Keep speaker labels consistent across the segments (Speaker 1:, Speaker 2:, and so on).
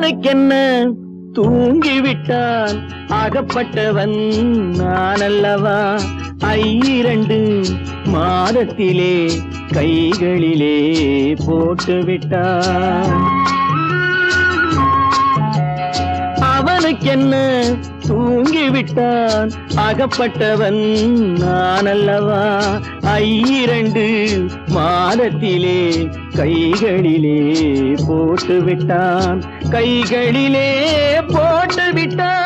Speaker 1: அவனுக்கென்ன தூங்கிவிட்டான் அகப்பட்டவன் நான் அல்லவா 2 மாதத்திலே கைகளிலே போட்டுவிட்டான் அவனுக்கென்ன தூங்கிவிட்டான் அகப்பட்டவன் நான் அல்லவா 2 மாதத்திலே கைகளிலே போட்டுவிட்டான் கைகளிலே போட்டுவிட்டான்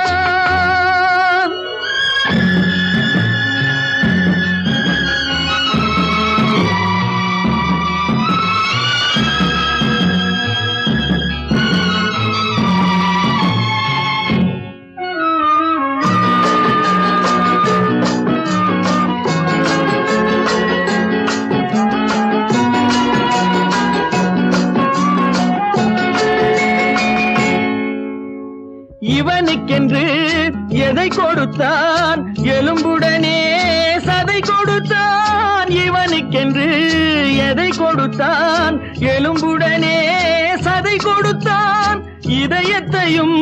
Speaker 1: இவனுக்கென்று எதை கொடுத்தான் எலும்புடனே சதை கொடுத்தான் இவனுக்கென்று எதை கொடுத்தான் எலும்புடனே சதை கொடுத்தான் இதயத்தையும்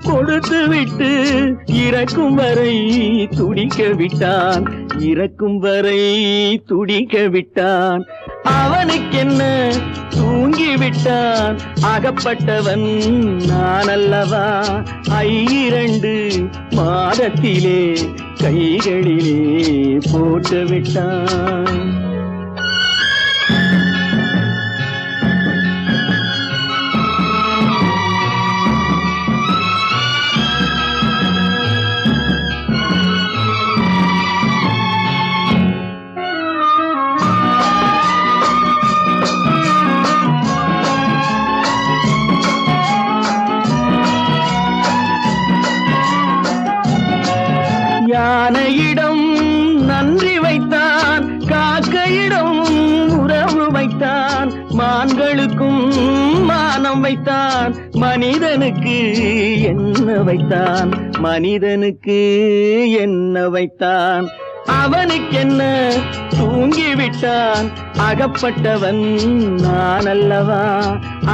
Speaker 1: கொடுத்து விட்டு இறக்கும் வரை துடிக்க விட்டான் இறக்கும் வரை துடிக்க விட்டான் அவனுக்கென்ன தூங்கிவிட்டான் அகப்பட்டவன் நான் அல்லவா 2 மாதத்திலே கைகளிலே போட்டுவிட்டான் யானையிடம் நன்றி வைத்தான் காக்கையிடம் உறவு வைத்தான் மான்களுக்கும் மானம் வைத்தான் மனிதனுக்கு என்ன வைத்தான் மனிதனுக்கு என்ன வைத்தான் அவனுக்கென்ன தூங்கிவிட்டான் அகப்பட்டவன் நான் அல்லவா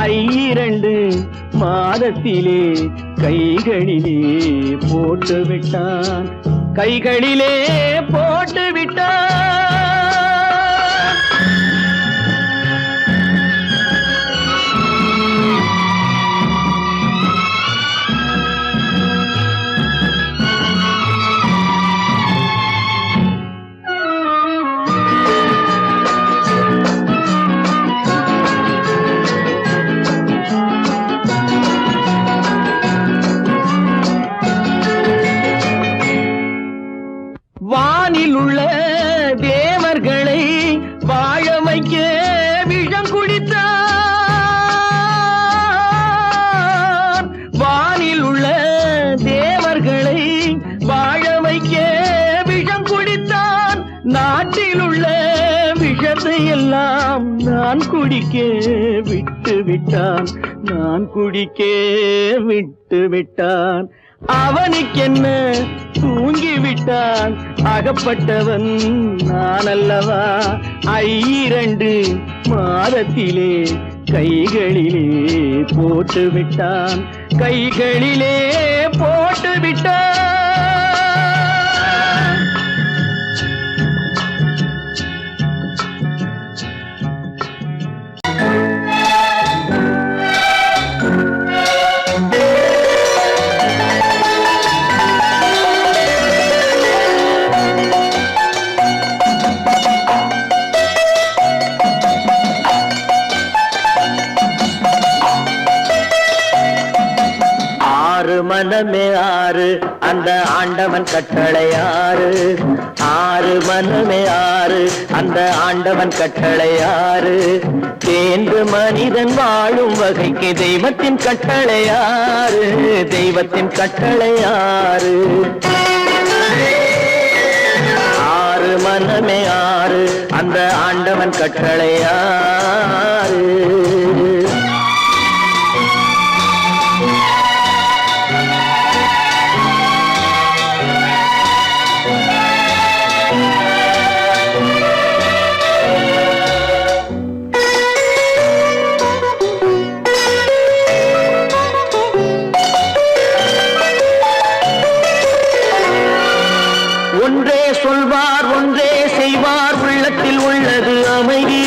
Speaker 1: 2 மாதத்திலே கைகளிலே போட்டுவிட்டான் கைகளிலே போட்டுவிட்டான் வானில் உள்ள தேவர்களை வாழ வைக்க விஷம் குடித்தான் வானில் உள்ள தேவர்களை வாழ வைக்க விஷம் குடித்தான் நாட்டில் உள்ள விஷத்தை எல்லாம் நான் குடிக்க விட்டு விட்டான் நான் குடிக்க விட்டு விட்டான் அவனுக்கென்ன தூங்கிவிட்டான் அகப்பட்டவன் நான் அல்லவா 2 மாதத்திலே கைகளிலே போட்டுவிட்டான் கைகளிலே போட்டுவிட்டான் மனமே 6 அந்த ஆண்டவன் கட்டளை 6 மனமே 6 அந்த ஆண்டவன் கட்டளை 6 தேர்ந்து மனிதன் வாழும் வகைக்கு தெய்வத்தின் கட்டளை 6 தெய்வத்தின் கட்டளை 6 மனமே 6 அந்த ஆண்டவன் கட்டளை 6 சொல்வார் ஒன்றே செய்வார் உள்ளத்தில் உள்ளது அமைதி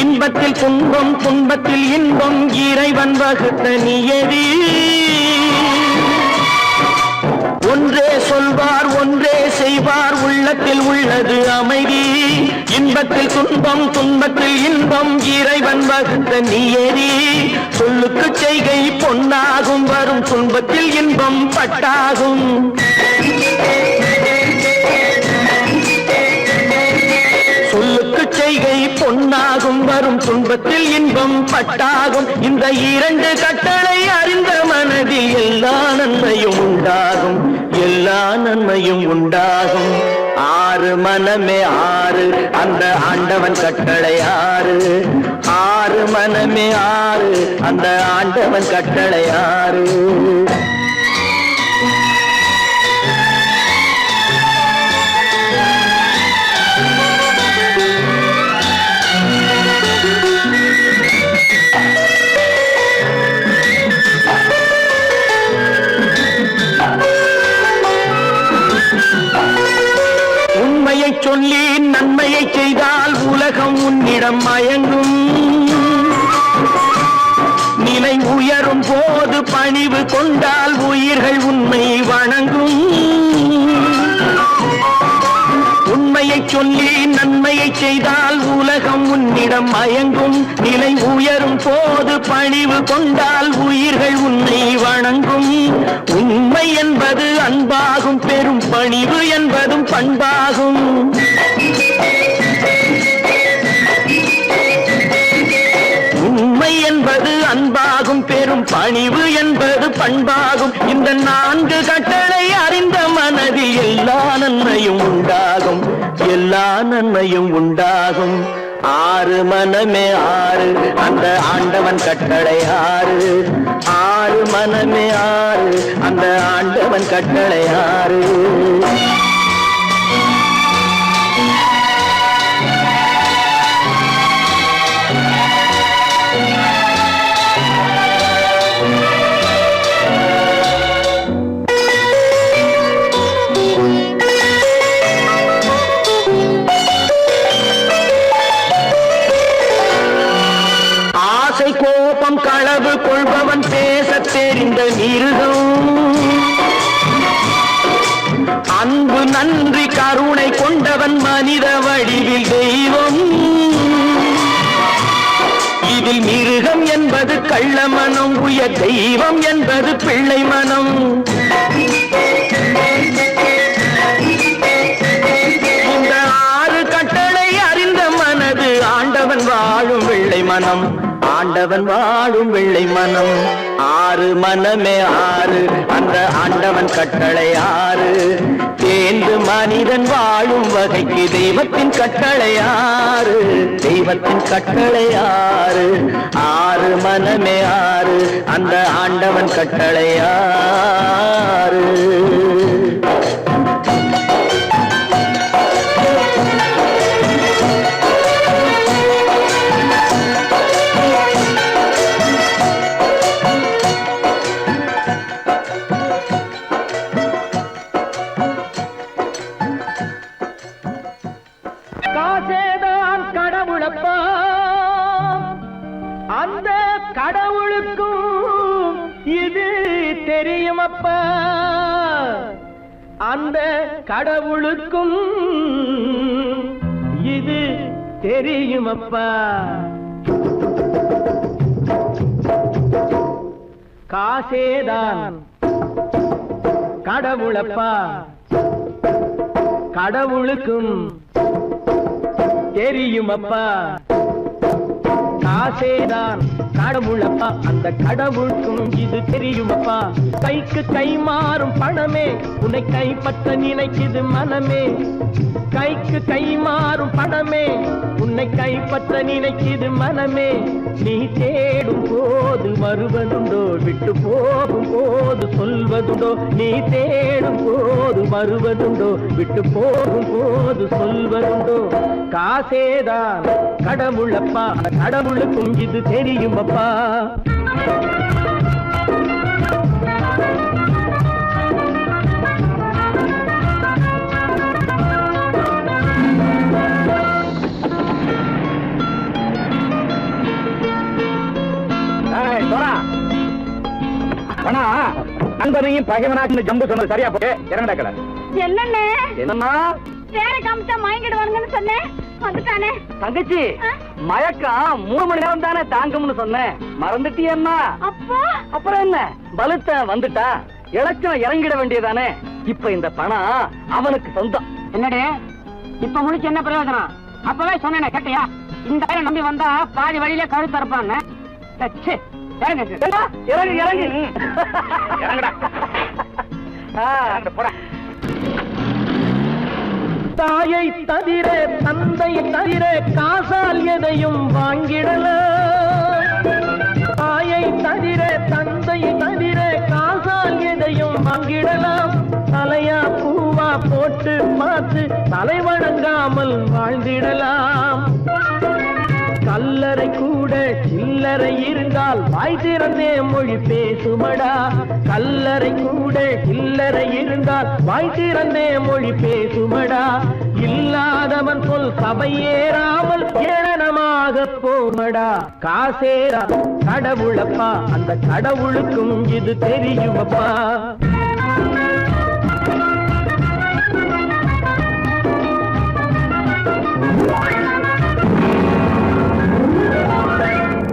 Speaker 1: இன்பத்தில் துன்பம் துன்பத்தில் இன்பம் இறைவன் வகுத்த நியதி ஒன்றே சொல்வார் ஒன்றே செய்வார் உள்ளத்தில் உள்ளது அமைதி இன்பத்தில் துன்பம் துன்பத்தில் இன்பம் இறைவன் வகுத்த நியதி சொல்லுக்கு செய்கை பொன்னாகும் வரும் துன்பத்தில் இன்பம் பட்டாகும் சொல்லுக்கு செய்கை பொன்னாகும் வரும் துன்பத்தில் இன்பம் பட்டாகும் இந்த இரண்டு கட்டளை அறிந்த மனதில் எல்லா நன்மையும் உண்டாகும் எல்லா நன்மையும் உண்டாகும் ஆறு மனமே ஆறு அந்த ஆண்டவன் கட்டளை ஆறு ஆறு மனமே ஆறு அந்த ஆண்டவன் கட்டளை ஆறு சொல்லி நன்மையை செய்தால் உலகம் உன்னிடம் மயங்கும் நிலை உயரும் போது பணிவு கொண்டால் உயிர்கள் உண்மை வணங்கும் உண்மையை சொல்லி நன்மையை செய்தால் உலகம் உன்னிடம் மயங்கும் நிலை உயரும் போது பணிவு கொண்டால் உயிர்கள் உன்னை வணங்கும் உண்மை என்பது அன்பாகும் பெரும் பணிவு என்பதும் பண்பாகும் உண்மை என்பது அன்பாகும் பெரும் பணிவு என்பது பண்பாகும் இந்த நான்கு கட்டளை அறிந்த மனதில் எல்லா நன்மையும் உண்டாகும் எல்லா நன்மையும் உண்டாகும் ஆறு மனமே ஆறு அந்த ஆண்டவன் கட்டளை ஆறு ஆறு மனமே ஆறு அந்த ஆண்டவன் கட்டளை ஆறு கோபம் களவு கொள்பவன் பேச தெரிந்த மிருகம் அன்பு நன்றி கருணை கொண்டவன் மனித வடிவில் தெய்வம் இதில் மிருகம் என்பது கள்ள மனம் உயர் தெய்வம் என்பது பிள்ளை மனம் இந்த ஆறு கட்டளை அறிந்த மனது ஆண்டவன் வாழும் வெள்ளை மனம் ஆண்டவன் வாழும் வெள்ளை மனம் ஆறு மனமே ஆறு அந்த ஆண்டவன் கட்டளை ஆறு தேர்ந்து மனிதன் வாழும் வகைக்கு தெய்வத்தின் கட்டளை ஆறு தெய்வத்தின் கட்டளை ஆறு ஆறு மனமே ஆறு அந்த ஆண்டவன் கட்டளை ஆறு காசேதான் கடவுளப்பா அந்த கடவுளுக்கும் இது தெரியுமப்பா அந்த கடவுளுக்கும் இது தெரியுமப்பா காசேதான் கடவுளப்பா கடவுளுக்கும் தெரியுமப்பா காசேதான் கடவுளப்பா அந்த கடவுளுக்கும் இது தெரியுமப்பா கைக்கு கை மாறும் பணமே உன்னை கைப்பற்ற நினைக்குது மனமே கைக்கு கை மாறும் பணமே உன்னை கைப்பற்ற நினைக்குது மனமே நீ தேடும் போது வருவதுண்டோ விட்டு போகும் போது சொல்வதுண்டோ நீ தேடும் போது வருவதுண்டோ விட்டு போகும் போது சொல்வதுண்டோ காசேதான் கடவுளப்பா கடவுளுக்கும் இது தெரியுமப்பா நண்பனையும் பகைவனாக்கு ஜம்பு சொன்னது சரியா போட்டு இறங்கடக்கல.
Speaker 2: என்னண்ணே
Speaker 1: என்னம்மா
Speaker 2: வேற காமிச்சா மயங்கிடுவானுங்கன்னு சொன்னேன், வந்துட்டானே.
Speaker 1: தங்கச்சி, மயக்கம் 3 மணி நேரம் தானே தாங்கும்னு சொன்னேன், மறந்துட்டியம்மா?
Speaker 2: அப்போ
Speaker 1: அப்புறம் என்ன, பலுத்த வந்துட்டா இலச்சம் இறங்கிட வேண்டியதானே. இப்ப இந்த பணம் அவனுக்கு சொந்தம்.
Speaker 3: என்னடே இப்ப முடிச்சு என்ன பிரயோஜனம்? அப்பவே சொன்னேன் கேட்டியா? இந்த பையனை நம்பி வந்தா பாதி வழியிலே கழுத்து அறுப்பான்னு.
Speaker 1: இறங்கு இறங்கு இறங்குடா. போடா. தாயை தவிர தந்தை தவிர காசால் எதையும் வாங்கிடலாம். தாயை தவிர தந்தை தவிர காசால் எதையும் வாங்கிடலாம். தலையா பூவா போட்டு பார்த்து தலை வணங்காமல் வாழ்ந்திடலாம். கல்லறை கூட சில்லறை இருந்தால் வாய் திறந்தே மொழி பேசுமடா. கல்லறை கூட சில்லறை இருந்தால் வாய் திறந்தே மொழி பேசுமடா. இல்லாதவன் சொல் சபையேறாமல் ஏளனமாக போமடா. காசேரா கடவுளப்பா, அந்த கடவுளுக்கும் இது தெரியுமப்பா.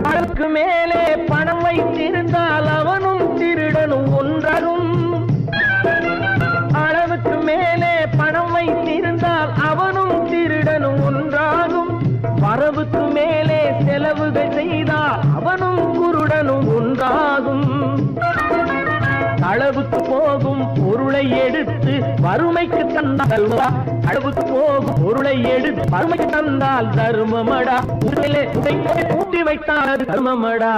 Speaker 1: அளவுக்கு மேலே பணம் வைத்திருந்தால் அவனும் திருடனும் ஒன்றாகும். அளவுக்கு மேலே பணம் வைத்திருந்தால் அவனும் திருடனும் ஒன்றாகும். வரவுக்கு மேலே செலவுகள் செய்தால் அவனும் குருடனும் ஒன்றாகும். அளவுக்கு போகும் பொருளை எடுத்து வறுமைக்கு தந்தால் அளவுக்கு போகும் பொருளை எடுத்து வறுமைக்கு தந்தால் தர்மமடா. கூட்டி வைத்தால் தர்மமடா.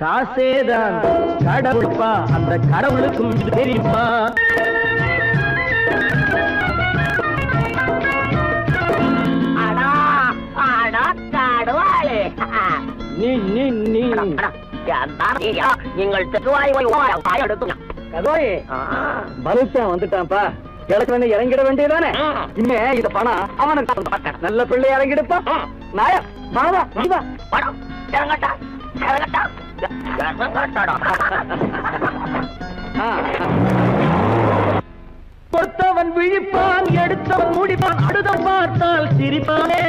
Speaker 1: காசேதான் கடவுள்பா, அந்த கடவுளுக்கும் இது தெரியுமா?
Speaker 3: நீங்கள்
Speaker 1: வந்துட்டான்ப்பா. கிழக்கு இறங்கிட வேண்டியதானே. இனிமே இந்த பணம் அவனுக்கு நல்ல பிள்ளை இறங்கிடுப்பா. நாயா மாவா பணம் இறங்கட்டா இறங்கட்டா. கொடுத்தவன் விழிப்பான், எடுத்தவன் முடிப்பான், அடுத்தவன் பார்த்தால் சிரிப்பானே.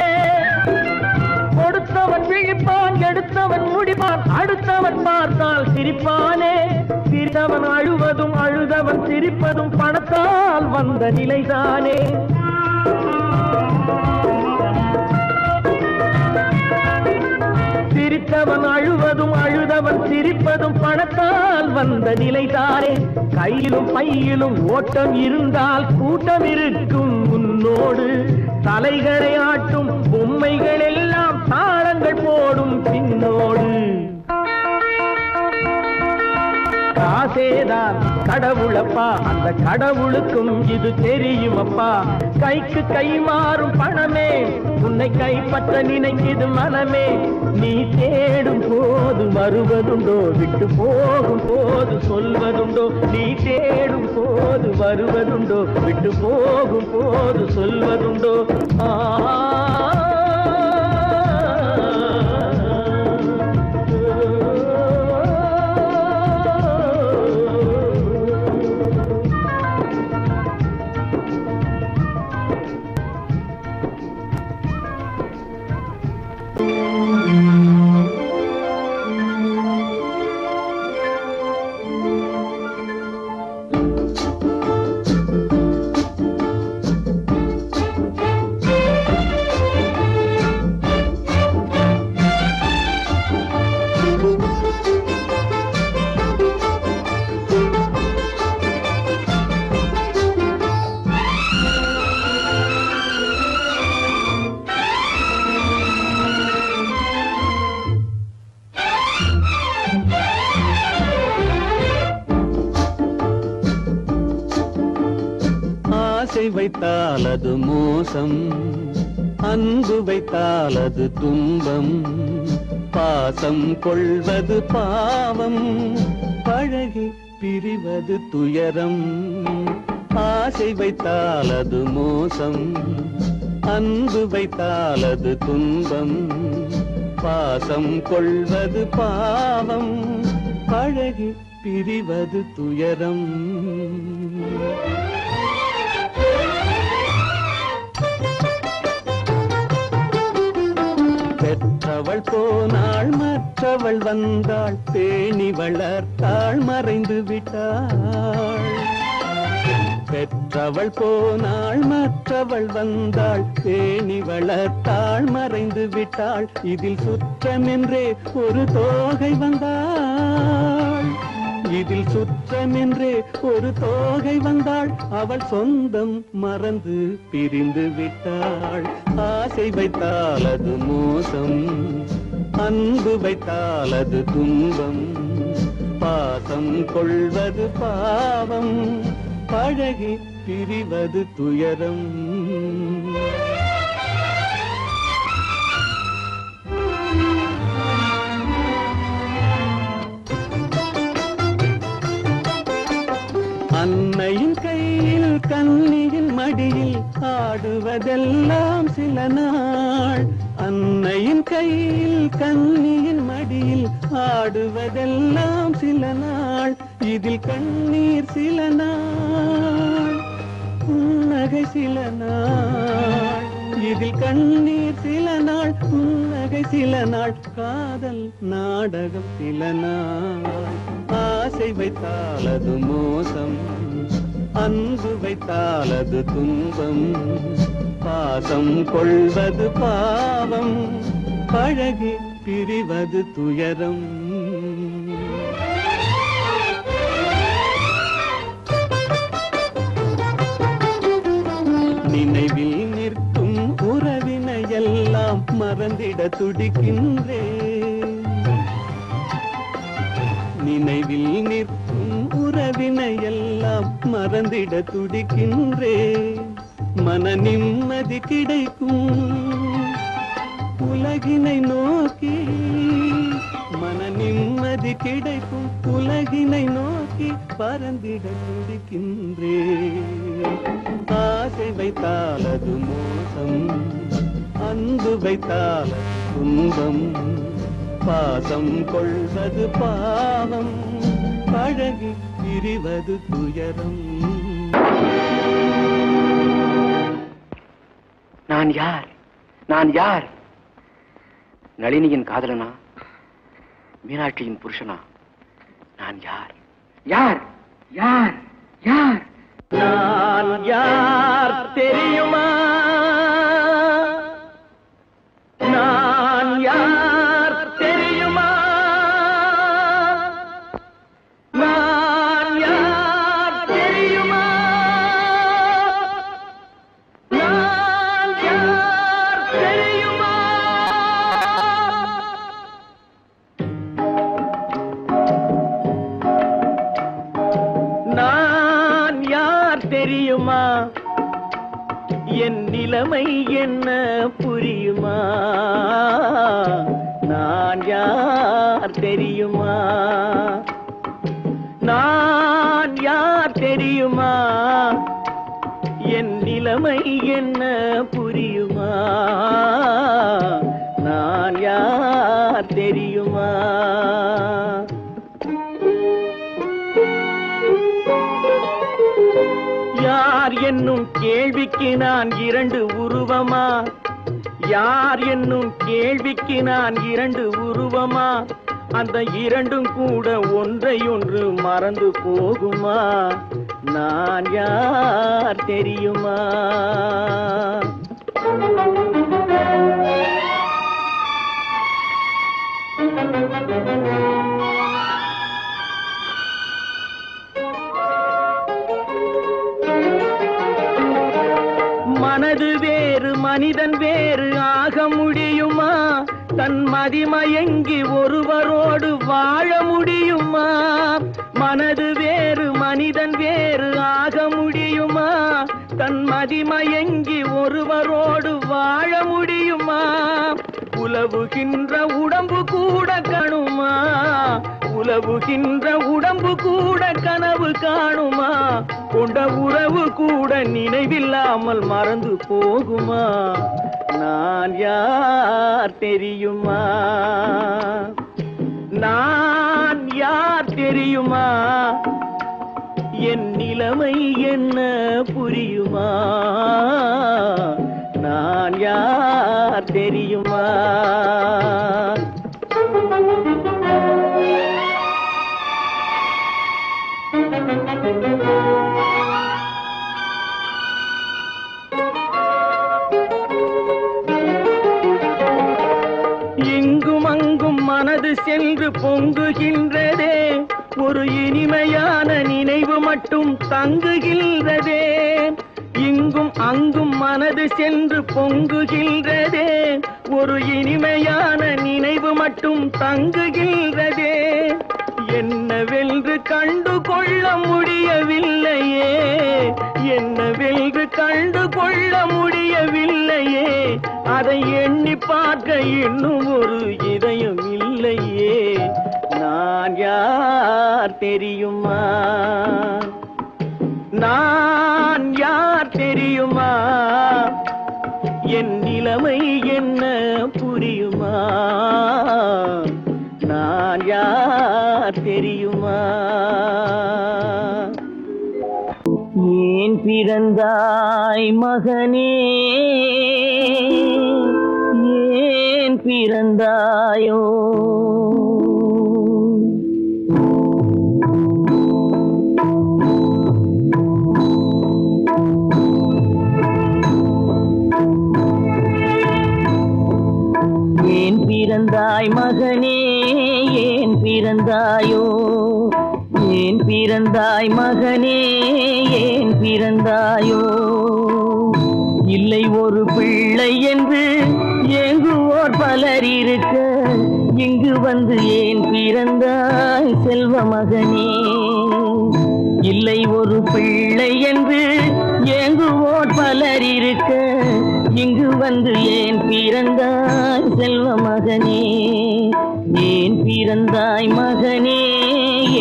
Speaker 1: கொடுத்தவன் விழிப்பான், எடுத்தவன் முடிப்பான், அடுத்தவன் பார்த்தால் சிரிப்பானே. சிரித்தவன் அழுவதும் அழுதவன் சிரிப்பதும் பணத்தால் வந்த நிலைதானே. சிரித்தவன் அழுவதும் அழுதவன் சிரிப்பதும் பணத்தால் வந்த நிலைதானே. கையிலும் பையிலும் ஓட்டம் இருந்தால் கூட்டம் இருக்கும் முன்னோடு. தலைகளை ஆட்டும் பொம்மைகள் எல்லாம் தாளங்கள் போடும் பின்னோடு. காசேதான் கடவுளப்பா, அந்த கடவுளுக்கும் இது தெரியுமப்பா. கைக்கு கை மாறும் பணமே உன்னை கைப்பற்ற நினைக்குது மனமே. நீ தேடும் போது வருவதுண்டோ, விட்டு போகும் போது சொல்வதுண்டோ. நீ தேடும் போது வருவதுண்டோ, விட்டு போகும் போது சொல்வதுண்டோ. ஆசை வைத்தால் அது மோசம், அன்பு வைத்தால் அது துன்பம். பாசம் கொள்வது பாவம், பழகி பிரிவது துயரம். ஆசை வைத்தால் அது மோசம், அன்பு வைத்தால் அது துன்பம். பாசம் கொள்வது பாவம், பழகி
Speaker 4: பிரிவது துயரம். பெற்றவள் போனாள் மற்றவள் வந்தாள், பேணி வளர்த்தாள் மறைந்து விட்டாள். பெற்றவள் போனாள் மற்றவள் வந்தாள், பேணி வளர்த்தாள் மறைந்து விட்டாள். இதில் சுற்றமென்றே ஒரு தோகை வந்தாள், இதில் சுற்றமென்றே ஒரு தோகை வந்தாள். அவள் சொந்தம் மறந்து பிரிந்து விட்டாள். ஆசை வைத்தால் அது மோசம், அன்பு வைத்தால் அது துன்பம். பாசம் கொள்வது பாவம், பழகி பிரிவது துயரம். அன்னையின் கையில் கன்னியின் மடியில் ஆடுவதெல்லாம் சில நாள். அன்னையின் கையில் கன்னியின் மடியில் ஆடுவதெல்லாம் சில நாள். இதில் கண்ணீர் சில நாள், புன்னகை சில நாள். இதில் கண்ணீர் சில நாள், புன்னகை சில நாள். காதல் நாடகம் சில நாள். ஆசை வைத்தால் அது மோசம், அன்பு வைத்தால் அது துன்பம். பாசம் கொள்வது பாவம், பழகி பிரிவது துயரம். நினைவில் நிற்கும் உறவினையெல்லாம் மறந்திட துடிக்கின்றேன். நினைவில் நிற்கும் உறவினையெல்லாம் மறந்திட துடிக்கின்றேன். மன நிம்மதி கிடைக்கும் உலகினை நோக்கி, மன நிம்மதி கிடைக்கும் உலகினை நோக்கி பறந்திட துடிக்கின்றேன். ஆசை வைத்தால் அது மோசம், அன்பு வைத்தால் துன்பம். பாசம் கொள்வது பாவம், பழகி பிரிவது துயரம்.
Speaker 3: நான் யார்? நான் யார்? நளினியின் காதலனா? மீனாட்சியின் புருஷனா? நான் யார்? யார்? யார்? யார்?
Speaker 4: நான் யார் தெரியுமா? நான் யார் தெரியுமா? நான் யார் தெரியுமா? நான் யார் தெரியுமா? நான் யார் தெரியுமா? என் நிலைமை என்ன புரியுமா? நான் யார் தெரியுமா? நான் யார் தெரியுமா? என் நிலைமை என்ன புரியுமா? நான் யார் தெரியுமா? யார் என்னும் கேள்விக்கு நான் இரண்டு உருவமா? யார் என்னும் கேள்விக்கு நான் இரண்டு உருவமா? அந்த இரண்டும் கூட ஒன்றையொன்று மறந்து போகுமா? நான் யார் தெரியுமா? மனது வேறு மனிதன் வேறு ஆக முடியுமா? தன் மதிமயங்கி ஒருவரோடு வாழ முடியுமா? மனது வேறு மனிதன் வேறு ஆக முடியுமா? தன் மதிமயங்கி ஒருவரோடு வாழ முடியுமா? உலவுகின்ற உடம்பு கூட கணுமா? உலவுகின்ற உடம்பு கூட கனவு காணுமா? கொண்ட உறவு கூட நினைவில்லாமல் மறந்து போகுமா? நான் யார் தெரியுமா? நான் யார் தெரியுமா? என் நிலைமை என்ன புரியுமா? நான் யார் தெரியுமா? இங்கும் அங்கும் மனது சென்று பொங்குகின்றதே, ஒரு இனிமையான நினைவு மட்டும் தங்குகின்றதே. இங்கும் அங்கும் மனது சென்று பொங்குகின்றதே, ஒரு இனிமையான நினைவு மட்டும் தங்குகின்றதே. என்னவென்று கண்டு கொள்ள முடியவில்லையே, என்னவென்று கண்டு கொள்ள முடியவில்லையே. அதை எண்ணி பார்க்க இன்னும் ஒரு இதயம் இல்லையே. நான் யார் தெரியுமா? நான் யார் தெரியுமா? என் நிலைமை என்ன புரியுமா? நான் யார் தெரியுமா? ஏன் பிறந்தாய் மகனே, ஏன் பிறந்தாயோ? ஏன் பிறந்தாய் மகனே, ஏன் பிறந்தாயோ? ஏன் பிறந்தாய் மகனே, ஏன் பிறந்தாயோ? இல்லை ஒரு பிள்ளை என்று ஏங்குவோர் பலர் இருக்க, இங்கு வந்து ஏன் பிறந்தாய் செல்வ மகனே? இல்லை ஒரு பிள்ளை என்று ஏங்குவோர் பலர் இருக்க, இங்கு வந்து ஏன் பிறந்தாய் செல்வ மகனே? ஏன் பிறந்தாய் மகனே,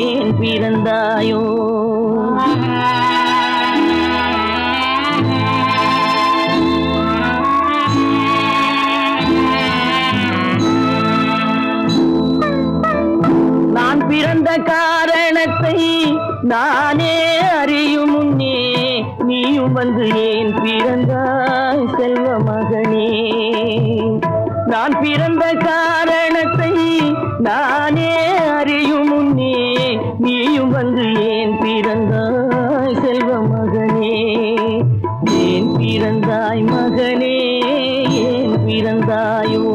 Speaker 4: ஏன் பிறந்தாயோ? நான் பிறந்த காரணத்தை நானே அறியும் முன்னே, நீயும் வந்து ஏன் பிறந்தாய் செல்வ மகனே? நான் பிறந்த காரணத்தை நானே அறியும் முன்னே, நீயும் வந்து ஏன் பிறந்தாய் செல்வ மகனே? ஏன் பிறந்தாய் மகனே, ஏன் பிறந்தாயோ?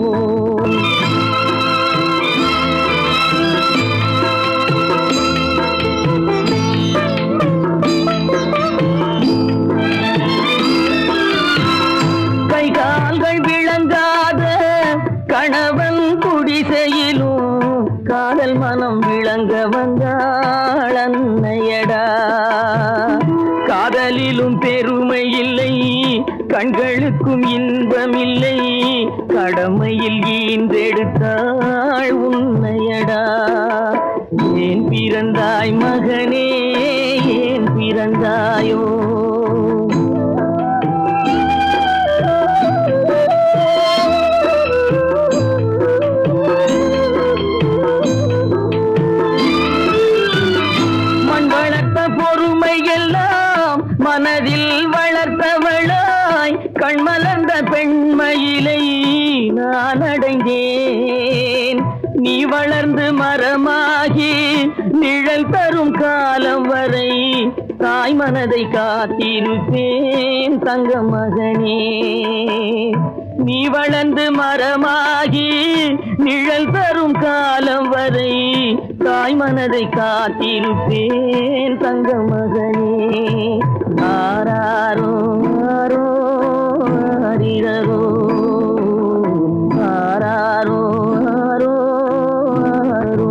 Speaker 4: கணவன் குடிசையிலும் காதல் மனம் விளங்க வந்தாள் அன்னையடா. காதலிலும் பெருமை இல்லை, கண்களுக்கும் இன்பமில்லை, கடமையில் ஈந்தெடுத்தாள் உன்னையடா. ஏன் பிறந்தாய் மகனே, ஏன் பிறந்தாயோ? மனதில் வளர்த்தவளாய் கண்மலர்ந்த பெண்மயிலை நான் அடைந்தேன். நீ வளர்ந்து மரமாகி நிழல் தரும் காலம் வரை தாய் மனதை காத்திருப்பேன் தங்க மகனே. நீ வளர்ந்து மரமாகி நிழல் தரும் காலம் வரை தாய் மனதை காத்திருப்பேன் தங்க மகனே. ஆராரோ ஆரோ ஆரிரரோ, ஆராரோ ஆரோ ஆரோ.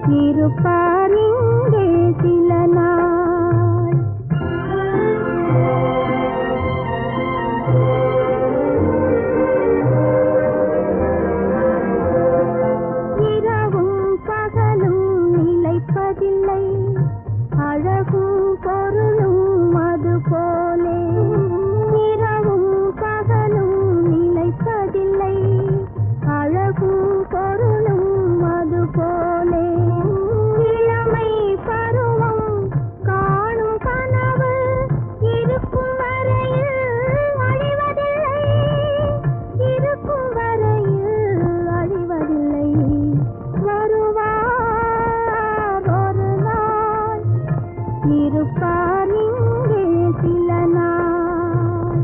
Speaker 2: இருப்பார் இங்கே சில நாள். இரவும் பகலும் நிலைப்பதில்லை, அழகும் பொருளும் அது போலே. இரவும் பகலும் நிலைப்பதில்லை, அழகும் பொருளும் அது போலே. இளமை பருவம் காணும் கனவு இருக்கும் வரையில் அழிவதில்லை, இருக்கும் வரையில் அழிவதில்லை. வருவார் ஒரு நாள், இருப்பார் இங்கே சில நாள்.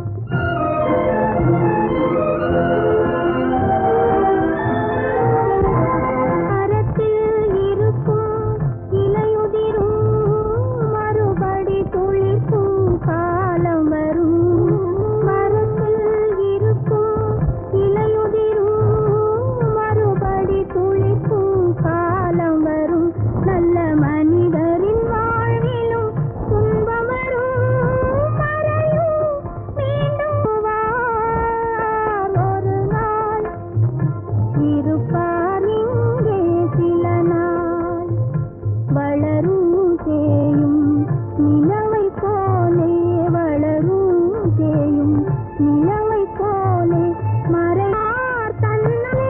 Speaker 2: மரத்தில் இருக்கும் இலையுதிரும், மறுபடி துளிர்க்கும் காலம் வரும். மரத்தில் இருக்கும் இலையுதிரும், மறுபடி துளிர்க்கும் காலம் வரும். நல்ல மனிதரின் வாழ்விலும் துன்பம் வரும், மறையும் மீண்டும் வார் ஒரு நாள், இருப்பார் இங்கே சில நாள். வளரும் தேயும் நிலவை போலே, வளரும் தேயும் நிலவை போலே, மறையார் தன்னலே.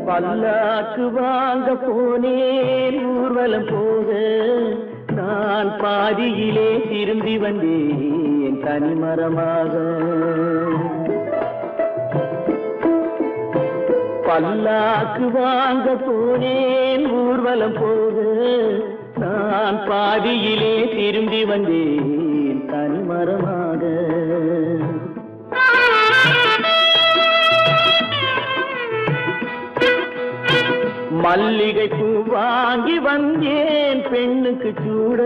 Speaker 4: பல்லாக்கு வாங்க போனேன் ஊர்வலம் போக, நான் பாதியிலே திரும்பி வந்தேன் தனிமரமாக. பல்லாக்கு வாங்க போனேன் ஊர்வலம் போக, நான் பாதியிலே திரும்பி வந்தேன் தனிமரமாக. மல்லிகை பூ வாங்கி வந்தேன் பெண்ணுக்கு சூட,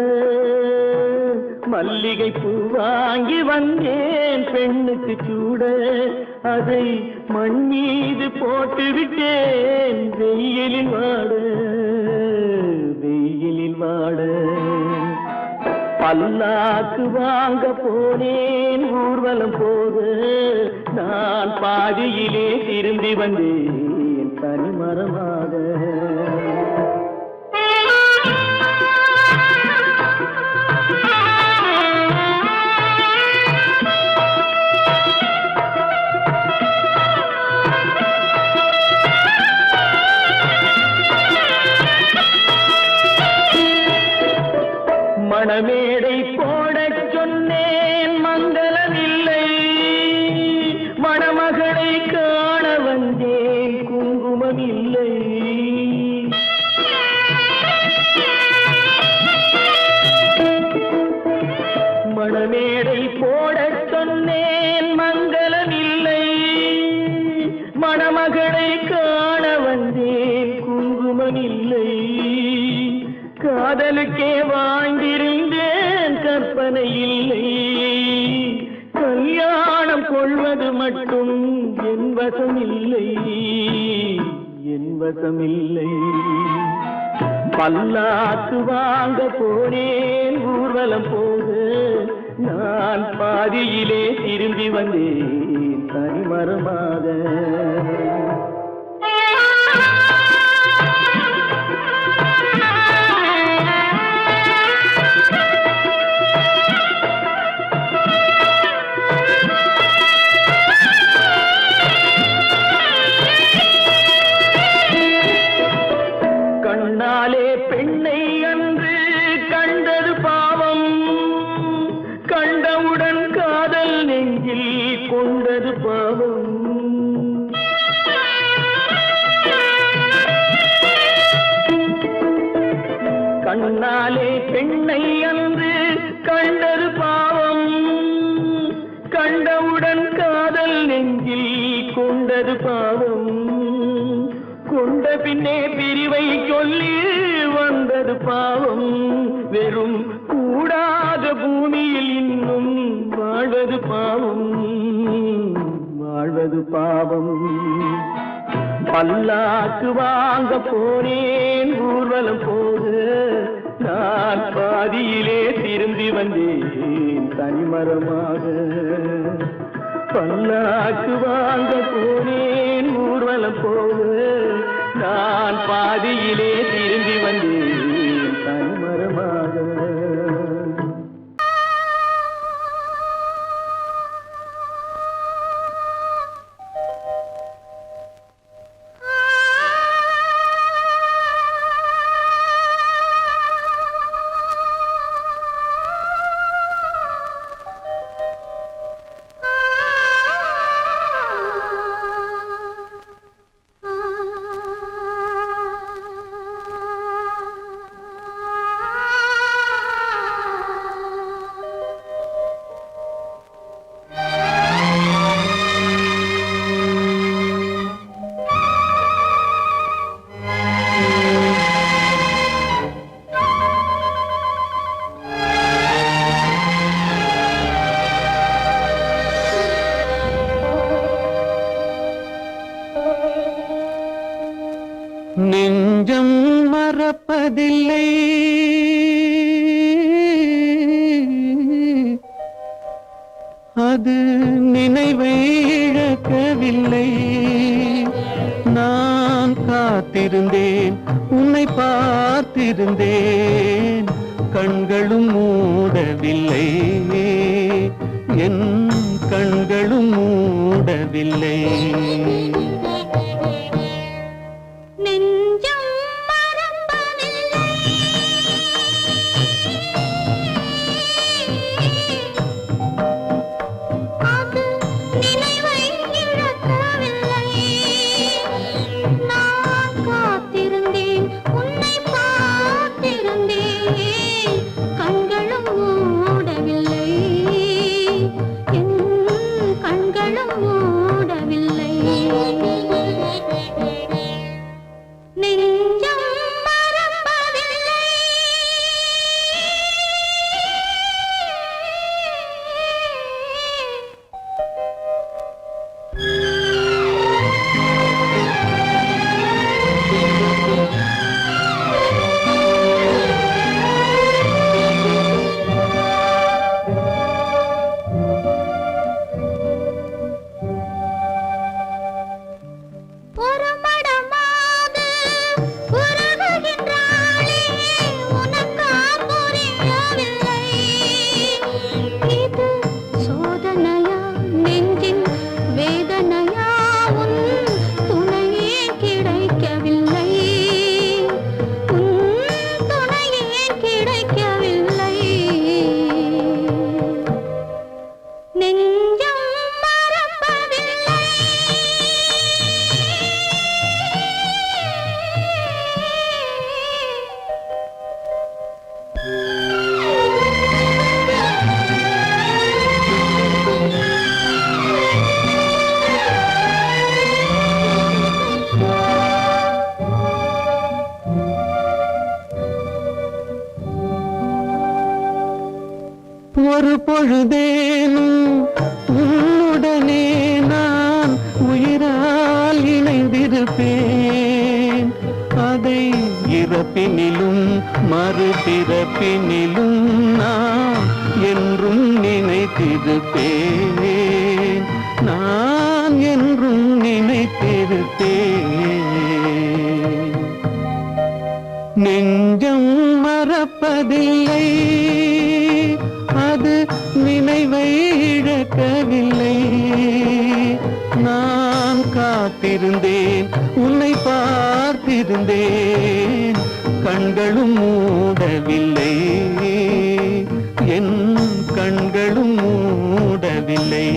Speaker 4: மல்லிகை பூ வாங்கி வந்தேன் பெண்ணுக்கு சூட. அதை மண் மீது போட்டு விட்டேன் வெயிலில் வாட, வெயிலில் வாட. பல்லாக்கு வாங்க போனேன் ஊர்வலம் போக, நான் பாதியிலே திரும்பி வந்தேன் தனிமரமாக. மணமேடை போடச் சொன்னேன் மங்களமில்லை, மணமகளை காண வந்தேன் குங்குமமில்லை. மணமேடை போடச் சொன்னேன் மங்களமில்லை, மணமகளை காண வந்தேன் குங்குமமில்லை. காதலுக்கே வாழ்ந்திருந்தேன் கற்பனை இல்லை, கல்யாணம் கொள்வது மட்டும் என் வசமில்லை, என் வசமில்லை. பல்லாக்கு வாங்க போனேன் ஊர்வலம் போக, நான் பாதியிலே திரும்பி வந்தேன் தனிமரமாக. கண்ணாலே பெண்ணை அன்று கண்டது பாவம், கண்டவுடன் காதல் நெஞ்சில் கொண்டது பாவம். பின்னே பிரிவை சொல்லி வந்தது பாவம். வெறும் கூடாத பூமியில் இன்னும் வாழ்வது பாவம், வாழ்வது பாவம். பல்லாக்கு வாங்க போனேன் ஊர்வலம் போது, நான் பாதியிலே திரும்பி வந்தேன் தனிமரமாக. பல்லாக்கு வாங்க போனேன் ஊர்வலம் போது, நான் பாதியிலே திரும்பி வந்தேன் தனிமரமாக. நெஞ்சம் மறப்பதில்லை, அது நினைவை இழக்கவில்லை. நான் காத்திருந்தேன், உன்னை பார்த்திருந்தேன், கண்களும் மூடவில்லை, என் கண்களும் மூடவில்லை. ஒரு பொழுதேனும் உன்னுடனே நான் உயிரால் இணைந்திருப்பேன். அதை இறப்பினிலும் மறுபிறப்பினிலும் நான் என்றும் நினைத்திருப்பேன், நான் என்றும் நினைத்திருப்பேன். நெஞ்சம் மறப்பதில்லை, அது நினைவை இழக்கவில்லை. நான் காத்திருந்தேன், உன்னை பார்த்திருந்தேன், கண்களும் மூடவில்லை, என் கண்களும் மூடவில்லை.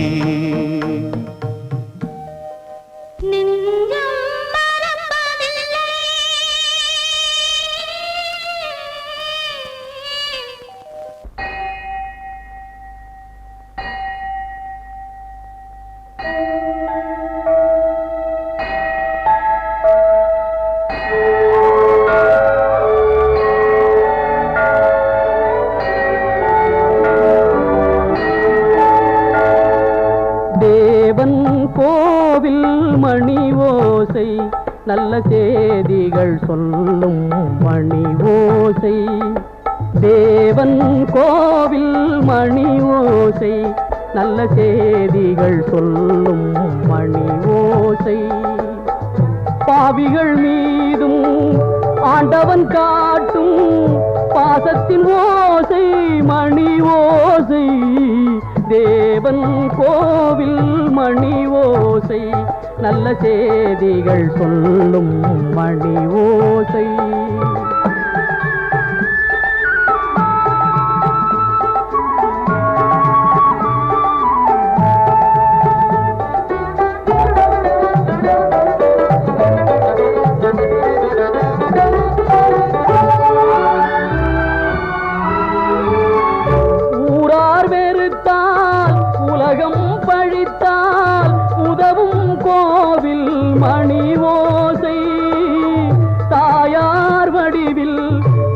Speaker 5: நல்ல செய்திகள் சொல்லும் மணி ஓசை. தேவன் கோவில் மணி ஓசை, நல்ல செய்திகள் சொல்லும் மணி ஓசை. பாவிகள் மீதும் ஆண்டவன் காட்டும் பாசத்தின் ஓசை மணி ஓசை. தேவன் கோவில் மணி ஓசை, நல்ல செய்திகள் சொல்லும் மணி ஓசை. மணி ஓசை தாயார் வடிவில்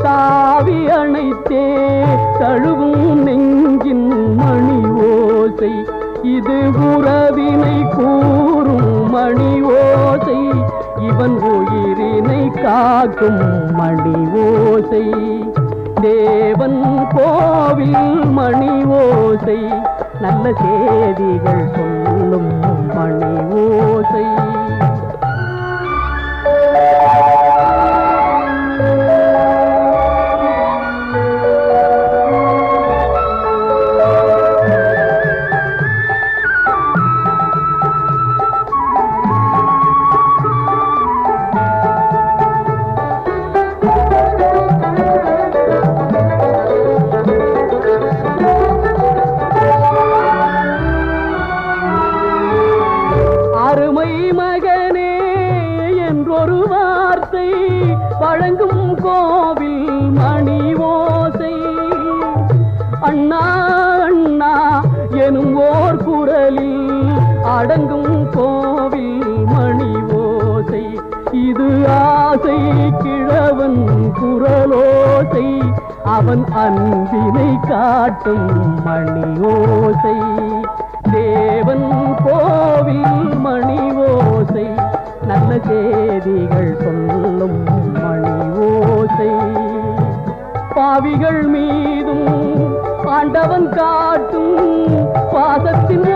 Speaker 5: தாவி அணைத்தே தழுவும் நெஞ்சின் மணி ஓசை. இது உறவினை கூறும் மணி ஓசை, இவன் உயிரினை காக்கும் மணி ஓசை. தேவன் கோவில் மணி ஓசை, நல்ல செய்திகள் சொல்லும் மணி ஓசை. அருமை மகனே என்றொரு வார்த்தை வழங்கும் கோவில் மணி ஓசை. அண்ணா அண்ணா எனும் ஓர் குரலில் அடங்கும் கோவில் மணி ஓசை. இது ஆசை கிழவன் குரலோசை, அவன் அன்பினை காட்டும் மணி ஓசை. தேவன் கோவில் மணி ஓசை, நல்ல செய்திகள் சொல்லும் மணி ஓசை. பாவிகள் மீதும் ஆண்டவன் காட்டும் பாசத்தின்